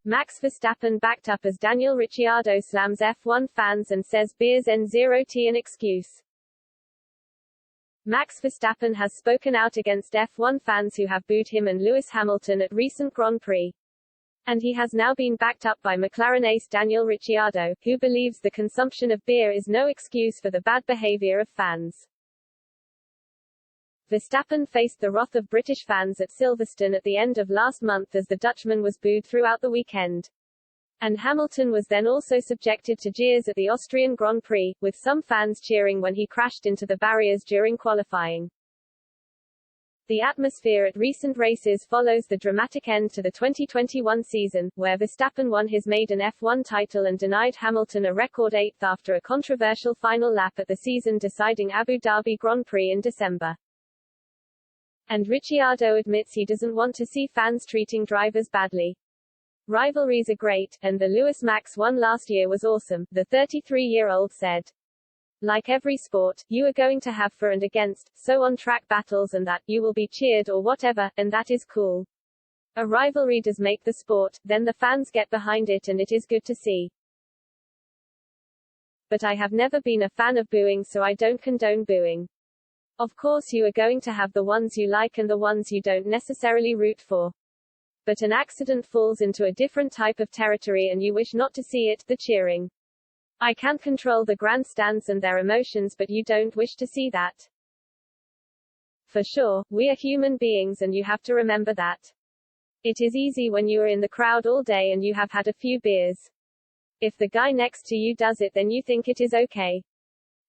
Max Verstappen backed up as Daniel Ricciardo slams F1 fans and says beer's n0t an excuse. Max Verstappen has spoken out against F1 fans who have booed him and Lewis Hamilton at recent Grand Prix. And he has now been backed up by McLaren ace Daniel Ricciardo, who believes the consumption of beer is no excuse for the bad behavior of fans. Verstappen faced the wrath of British fans at Silverstone at the end of last month as the Dutchman was booed throughout the weekend. And Hamilton was then also subjected to jeers at the Austrian Grand Prix, with some fans cheering when he crashed into the barriers during qualifying. The atmosphere at recent races follows the dramatic end to the 2021 season, where Verstappen won his maiden F1 title and denied Hamilton a record 8th after a controversial final lap at the season-deciding Abu Dhabi Grand Prix in December. And Ricciardo admits he doesn't want to see fans treating drivers badly. Rivalries are great, and the Lewis-Max one last year was awesome, the 33-year-old said. Like every sport, you are going to have for and against, so on-track battles and that, you will be cheered or whatever, and that is cool. A rivalry does make the sport, then the fans get behind it and it is good to see. But I have never been a fan of booing, so I don't condone booing. Of course you are going to have the ones you like and the ones you don't necessarily root for. But an accident falls into a different type of territory and you wish not to see it, the cheering. I can't control the grandstands and their emotions, but you don't wish to see that. For sure, we are human beings and you have to remember that. It is easy when you are in the crowd all day and you have had a few beers. If the guy next to you does it, then you think it is okay.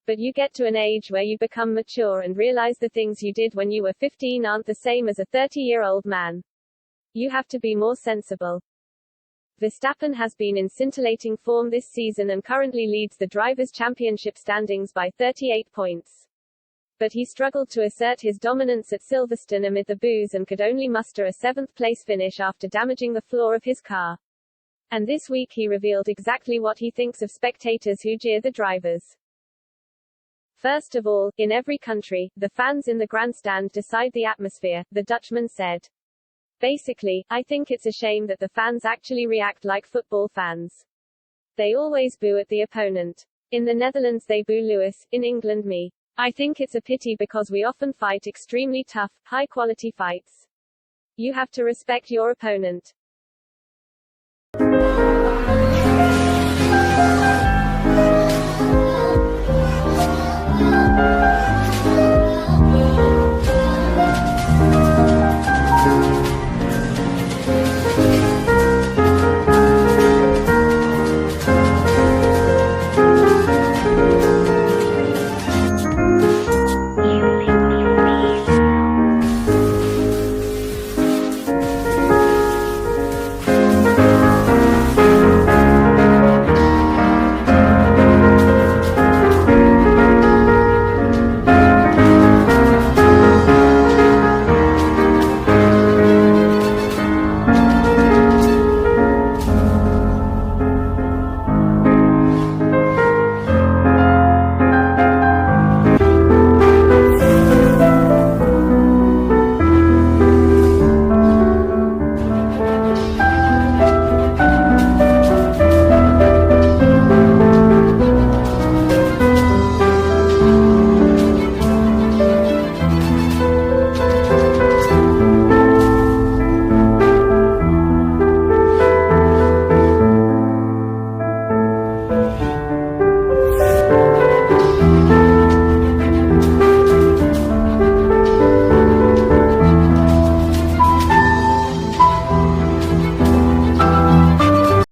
But you get to an age where you become mature and realize the things you did when you were 15 aren't the same as a 30-year-old man. You have to be more sensible. Verstappen has been in scintillating form this season and currently leads the Drivers' Championship standings by 38 points. But he struggled to assert his dominance at Silverstone amid the boos and could only muster a 7th-place finish after damaging the floor of his car. And this week he revealed exactly what he thinks of spectators who jeer the drivers. First of all, in every country, the fans in the grandstand decide the atmosphere, the Dutchman said. Basically, I think it's a shame that the fans actually react like football fans. They always boo at the opponent. In the Netherlands they boo Lewis, in England me. I think it's a pity because we often fight extremely tough, high-quality fights. You have to respect your opponent.